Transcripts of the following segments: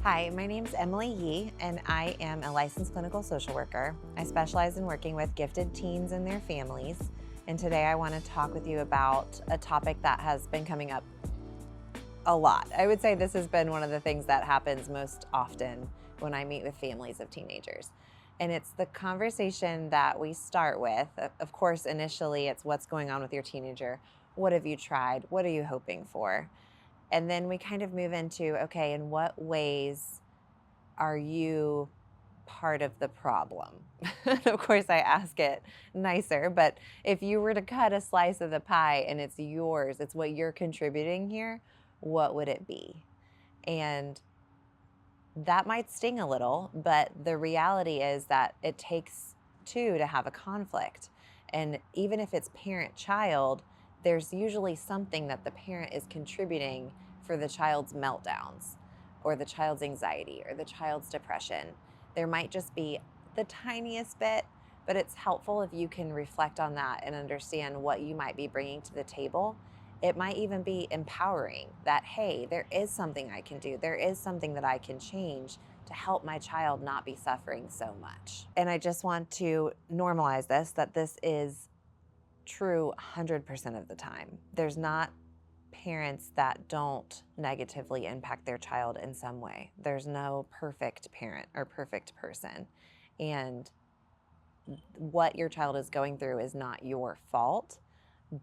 Hi, my name is Emily Yee, and I am a licensed clinical social worker. I specialize in working with gifted teens and their families. And today I want to talk with you about a topic that has been coming up a lot. I would say this has been one of the things that happens most often when I meet with families of teenagers. And it's the conversation that we start with. Of course, initially, it's what's going on with your teenager. What have you tried? What are you hoping for? And then we kind of move into, okay, in what ways are you part of the problem? Of course, I ask it nicer, but if you were to cut a slice of the pie and it's yours, it's what you're contributing here, what would it be? And that might sting a little, but the reality is that it takes two to have a conflict. And even if it's parent child, there's usually something that the parent is contributing for the child's meltdowns or the child's anxiety or the child's depression. There might just be the tiniest bit, but it's helpful if you can reflect on that and understand what you might be bringing to the table. It might even be empowering that, hey, there is something I can do. There is something that I can change to help my child not be suffering so much. And I just want to normalize this, that this is true 100% of the time. There's not parents that don't negatively impact their child in some way. There's no perfect parent or perfect person. And what your child is going through is not your fault,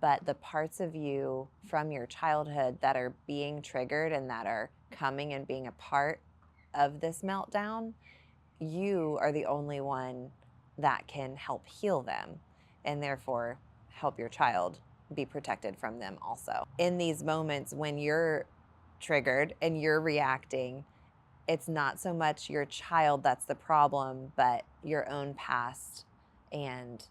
but the parts of you from your childhood that are being triggered and that are coming and being a part of this meltdown, you are the only one that can help heal them and therefore help your child be protected from them also. In these moments when you're triggered and you're reacting, it's not so much your child that's the problem, but your own past and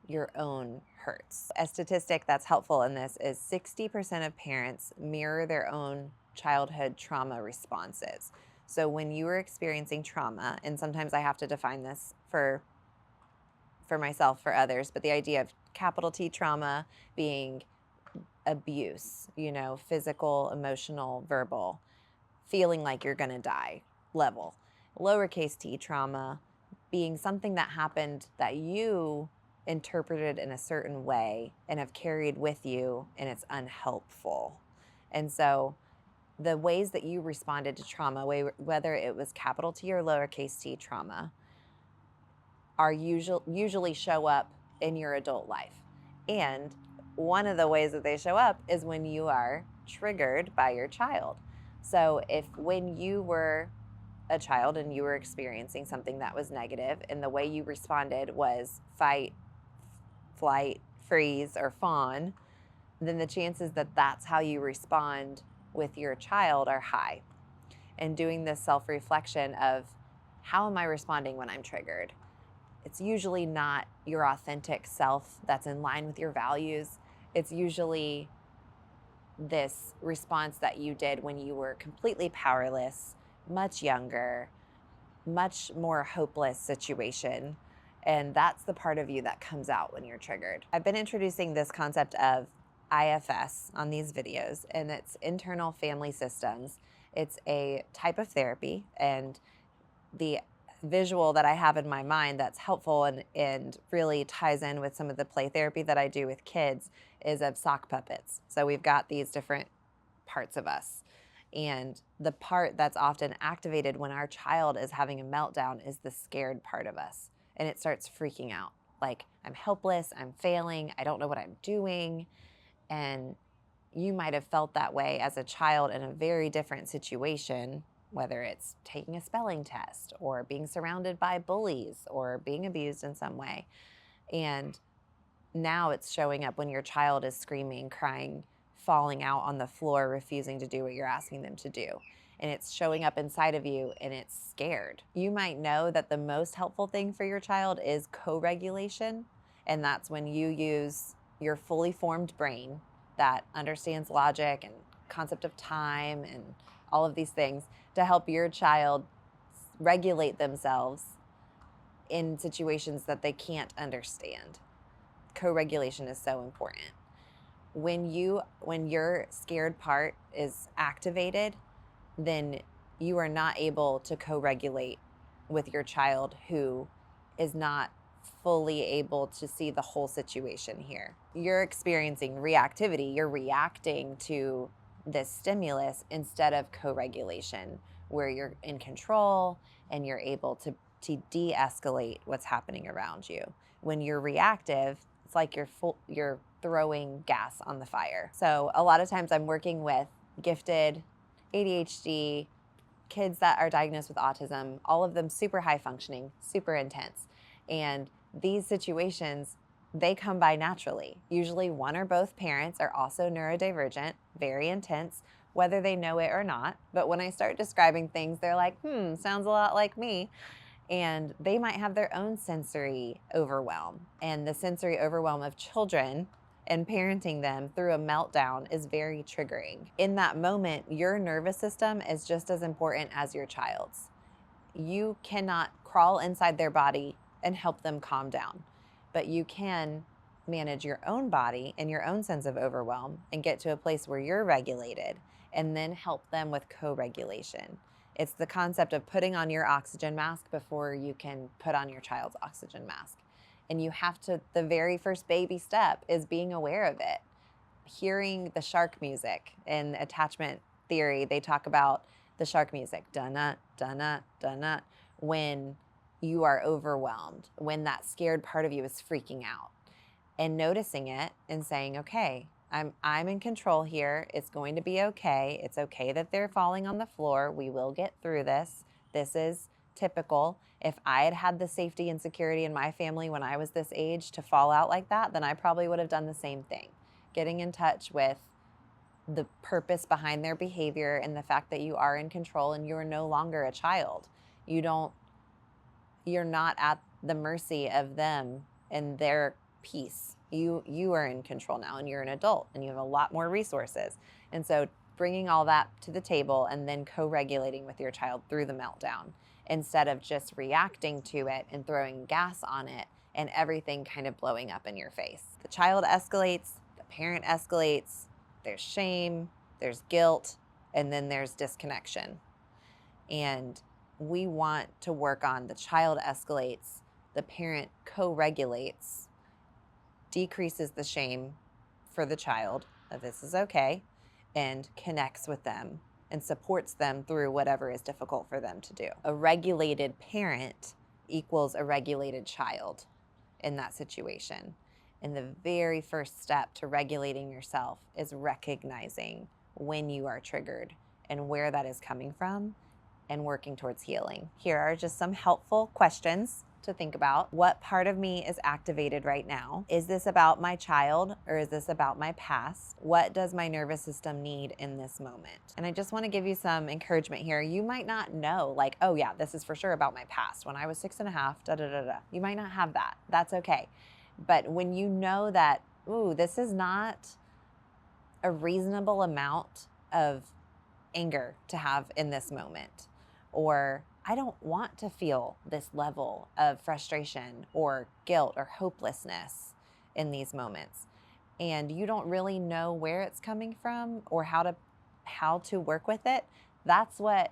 your own hurts. A statistic that's helpful in this is 60% of parents mirror their own childhood trauma responses. So when you are experiencing trauma, and sometimes I have to define this for myself, for others, but the idea of capital T trauma being abuse, physical, emotional, verbal, feeling like you're going to die level. Lowercase t trauma being something that happened that you interpreted in a certain way and have carried with you, and it's unhelpful. And so the ways that you responded to trauma, whether it was capital T or lowercase t trauma, are usually show up in your adult life. And one of the ways that they show up is when you are triggered by your child. So if when you were a child and you were experiencing something that was negative and the way you responded was fight, flight, freeze, or fawn, then the chances that that's how you respond with your child are high. And doing this self-reflection of how am I responding when I'm triggered? It's usually not your authentic self that's in line with your values. It's usually this response that you did when you were completely powerless, much younger, much more hopeless situation. And that's the part of you that comes out when you're triggered. I've been introducing this concept of IFS on these videos, and it's internal family systems. It's a type of therapy, and the visual that I have in my mind that's helpful and really ties in with some of the play therapy that I do with kids is of sock puppets. So we've got these different parts of us. And the part that's often activated when our child is having a meltdown is the scared part of us. And it starts freaking out. Like, I'm helpless, I'm failing, I don't know what I'm doing. And you might have felt that way as a child in a very different situation, whether it's taking a spelling test or being surrounded by bullies or being abused in some way. And now it's showing up when your child is screaming, crying, falling out on the floor, refusing to do what you're asking them to do. And it's showing up inside of you and it's scared. You might know that the most helpful thing for your child is co-regulation. And that's when you use your fully formed brain that understands logic and concept of time and all of these things to help your child regulate themselves in situations that they can't understand. Co-regulation is so important. When your scared part is activated, then you are not able to co-regulate with your child who is not fully able to see the whole situation here. You're experiencing reactivity. You're reacting to this stimulus instead of co-regulation, where you're in control and you're able to de-escalate what's happening around you. When you're reactive, it's like you're throwing gas on the fire. So a lot of times I'm working with gifted, ADHD, kids that are diagnosed with autism, all of them super high functioning, super intense. And these situations, they come by naturally. Usually one or both parents are also neurodivergent, very intense, whether they know it or not. But when I start describing things, they're like, sounds a lot like me. And they might have their own sensory overwhelm. And the sensory overwhelm of children and parenting them through a meltdown is very triggering. In that moment, your nervous system is just as important as your child's. You cannot crawl inside their body and help them calm down, but you can manage your own body and your own sense of overwhelm and get to a place where you're regulated and then help them with co-regulation. It's the concept of putting on your oxygen mask before you can put on your child's oxygen mask. And you have to, the very first baby step is being aware of it. Hearing the shark music in attachment theory, they talk about the shark music, dun-nut, dun-nut, dun-nut, when you are overwhelmed, when that scared part of you is freaking out, and noticing it and saying, okay, I'm in control here. It's going to be okay. It's okay that they're falling on the floor. We will get through this. This is typical. If I had had the safety and security in my family when I was this age to fall out like that, then I probably would have done the same thing. Getting in touch with the purpose behind their behavior and the fact that you are in control and you're no longer a child. You're not at the mercy of them and their peace. You are in control now, and you're an adult and you have a lot more resources. And so bringing all that to the table and then co-regulating with your child through the meltdown instead of just reacting to it and throwing gas on it and everything kind of blowing up in your face. The child escalates, the parent escalates, there's shame, there's guilt, and then there's disconnection. And we want to work on the child escalates, the parent co-regulates, decreases the shame for the child that this is okay, and connects with them and supports them through whatever is difficult for them to do. A regulated parent equals a regulated child in that situation. And the very first step to regulating yourself is recognizing when you are triggered and where that is coming from and working towards healing. Here are just some helpful questions to think about. What part of me is activated right now? Is this about my child or is this about my past? What does my nervous system need in this moment? And I just want to give you some encouragement here. You might not know, like, oh yeah, this is for sure about my past. When I was 6.5, da-da-da-da. You might not have that. That's okay. But when you know that, ooh, this is not a reasonable amount of anger to have in this moment, or I don't want to feel this level of frustration or guilt or hopelessness in these moments, and you don't really know where it's coming from or how to work with it, that's what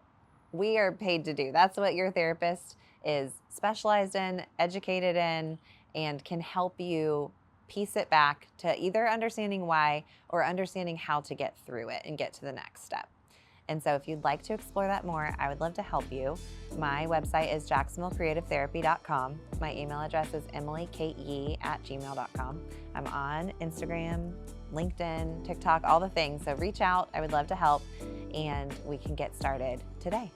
we are paid to do. That's what your therapist is specialized in, educated in, and can help you piece it back to either understanding why or understanding how to get through it and get to the next step. And so if you'd like to explore that more, I would love to help you. My website is jacksonvillecreativetherapy.com. My email address is emilyke@gmail.com. I'm on Instagram, LinkedIn, TikTok, all the things. So reach out. I would love to help, and we can get started today.